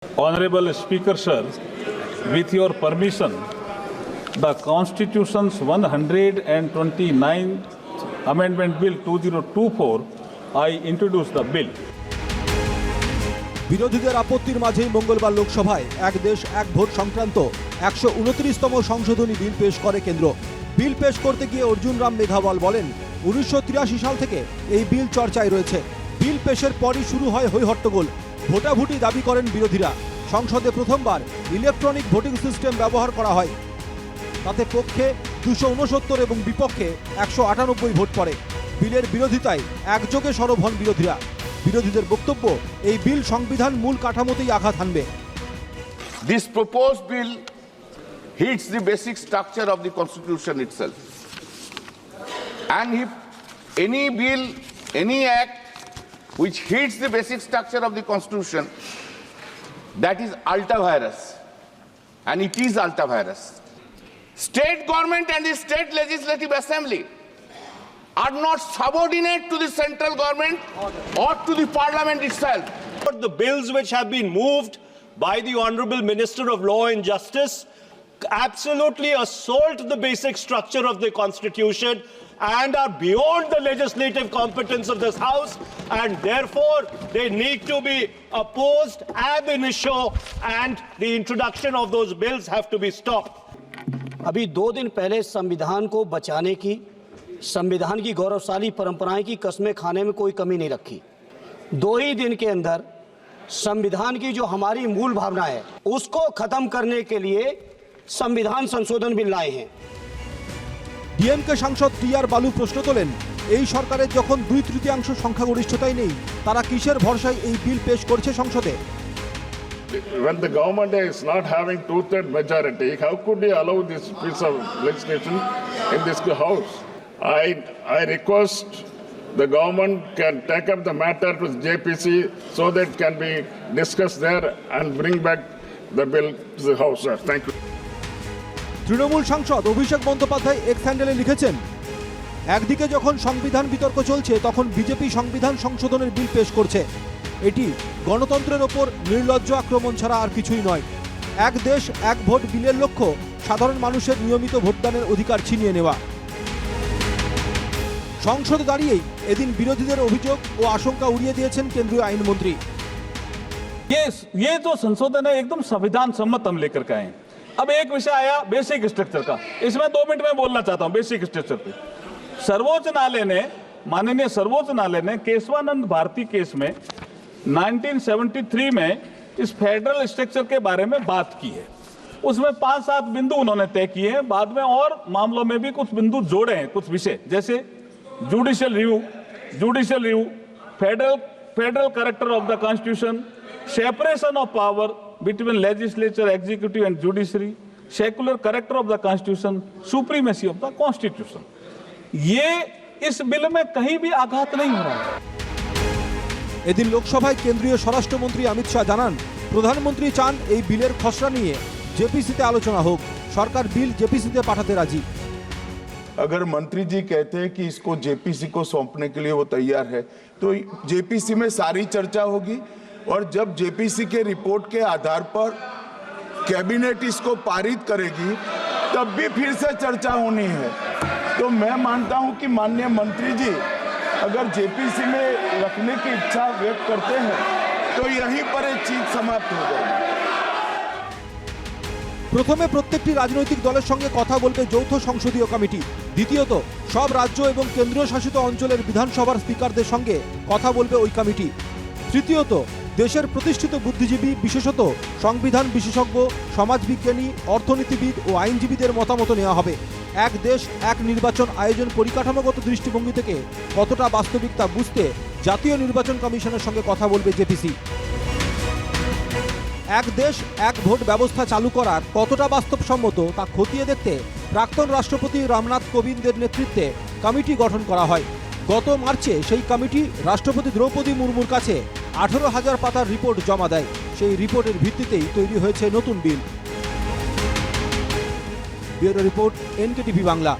Honorable Speaker, sir, with your permission, the Constitution's 129th Amendment Bill 2024, I introduce the bill. বিরোধীদের আপত্তির মাঝেই মঙ্গলবার লোকসভায় এক দেশ এক ভোট সংক্রান্ত 129তম সংশোধনী বিল পেশ করে কেন্দ্র। বিল পেশ করতে গিয়ে অর্জুন রাম মেঘাওয়াল বলেন, 1983 সাল থেকে এই বিল চর্চায় রয়েছে। বিল পেশের পরই শুরু হয় হইহট্টগোল। ভোটাভুটি দাবি করেন বিরোধীরা। সংসদে প্রথমবার ইলেকট্রনিক ভোটিং সিস্টেম ব্যবহার করা হয়। তাতে পক্ষে 269 এবং বিপক্ষে 198 ভোট পড়ে। বিলের বিরোধিতায় একযোগে সরব হন বিরোধীরা। বিরোধীদের বক্তব্য, এই বিল সংবিধান মূল কাঠামোতেই আঘাত হানবে। This proposed bill hits the basic structure of the Constitution itself. And if any bill, any act which hits the basic structure of the Constitution, that is ultra-virus. And it is ultra-virus. State government and the state legislative assembly are not subordinate to the central government or to the parliament itself. The bills which have been moved by the Honorable Minister of Law and Justice absolutely assault the basic structure of the Constitution and are beyond the legislative competence of this House, and therefore they need to be opposed ab initio, and the introduction of those bills have to be stopped. अभी 2 दिन पहले संविधान को बचाने की, संविधान की गौरवशाली परंपराएं की कस्में खाने में कोई कमी नहीं रखी। 2 ही दिन के अंदर संविधान की जो हमारी मूल भावना है उसको खत्म करने के लिए संविधान संशोधन बिल लाए हैं। ডিএমকে সাংসদ টি.আর. বালু প্রশ্ন তোলেন, এই সরকারের যখন 2/3 সংখ্যাগরিষ্ঠতাই নেই, তারা কিসের ভরসায় এই বিল পেশ করছে সংসদে? When the government is not having 2/3 majority, how could you allow this piece of legislation in this house? I request the government can take up the matter with JPC so that it can be discussed there and bring back the bill to the house, sir. Thank you. Trinamool সাংসদ Abhishek Bandyopadhyay x হ্যান্ডেলে লিখেছেন, একদিকে যখন সংবিধান বিতর্ক চলছে তখন BJP সংবিধান সংশোধনের বিল পেশ করছে। এটি গণতন্ত্রের ওপর নির্লজ্জ আক্রমণ ছাড়া আর কিছুই নয়। এক দেশ এক ভোট বিলের লক্ষ্য সাধারণ মানুষের নিয়মিত ভোটদানের অধিকার ছিনিয়ে নেওয়া। সংসদে দাঁড়িয়েই এদিন বিরোধীদের অভিযোগ ও আশঙ্কা উড়িয়ে দিয়েছেন কেন্দ্রীয় আইনমন্ত্রী। ये जो संशोधन है एकदम संविधान सम्मत हम लेकर के आए हैं। अब एक विषय आया बेसिक स्ट्रक्चर का, इसमें 2 मिनट में बोलना चाहता हूं। बेसिक स्ट्रक्चर पे सर्वोच्च न्यायालय ने, माननीय सर्वोच्च न्यायालय ने केशवानंद भारती केस में 1973 में इस फेडरल स्ट्रक्चर के बारे में बात की है। उसमें 5-7 बिंदु उन्होंने तय किए हैं। बाद में और मामलों में भी कुछ बिंदु जोड़े हैं, कुछ विषय, जैसे judicial review, federal character of the constitution, separation of power between legislature, executive and judiciary, secular character of the constitution, supremacy of the constitution. ये इस बिल में कहीं भी आघात नहीं हो रहा है। এদিন লোকসভায় কেন্দ্রীয় স্বরাষ্ট্রমন্ত্রী অমিত শাহ জানান, প্রধানমন্ত্রী চান এই বিলের খসড়া নিয়ে জেপিসিতে আলোচনা হোক। সরকার বিল জেপিসিতে পাঠাতে রাজি। अगर मंत्री जी कहते हैं कि इसको जेपीसी को सौंपने के लिए वो तैयार है, तो जेपीसी में सारी चर्चा होगी, और जब जेपीसी के रिपोर्ट के आधार पर कैबिनेट इसको पारित करेगी तब भी फिर से चर्चा होनी है। तो मैं मानता हूं कि माननीय मंत्री जी अगर जेपीसी में रखने की इच्छा व्यक्त करते हैं तो यहीं पर एक चीज समाप्त हो जाएगी। প্রথমে প্রত্যেকটি রাজনৈতিক দলের সঙ্গে কথা বলবে যৌথ সংসদীয় কমিটি। দ্বিতীয়ত সব রাজ্য এবং কেন্দ্রীয় শাসিত অঞ্চলের বিধানসভার স্পিকারদের সঙ্গে কথা বলবে ওই কমিটি। তৃতীয়ত দেশের প্রতিষ্ঠিত বুদ্ধিজীবী, বিশেষত সংবিধান বিশেষজ্ঞ, সমাজবিজ্ঞানী, অর্থনীতিবিদ ও আইনজীবীদের মতামত নেওয়া হবে। এক দেশ এক নির্বাচন আয়োজন পরিকাঠামোগত দৃষ্টিভঙ্গি থেকে কতটা বাস্তবিক তা বুঝতে জাতীয় নির্বাচন কমিশনের সঙ্গে কথা বলবে জেপিসি। এক দেশ এক ভোট ব্যবস্থা চালু করা কতটা বাস্তবসম্মত তা খতিয়ে দেখতে প্রাক্তন রাষ্ট্রপতি রামনাথ কোবিন্দের নেতৃত্বে কমিটি গঠন করা হয়। গত মার্চে সেই কমিটি রাষ্ট্রপতি দ্রৌপদী মুর্মুর কাছে 18,000 পাতার রিপোর্ট জমা দেয়। সেই রিপোর্টের ভিত্তিতেই তৈরি হয়েছে নতুন বিল। Bureau report, NKTV Bangla.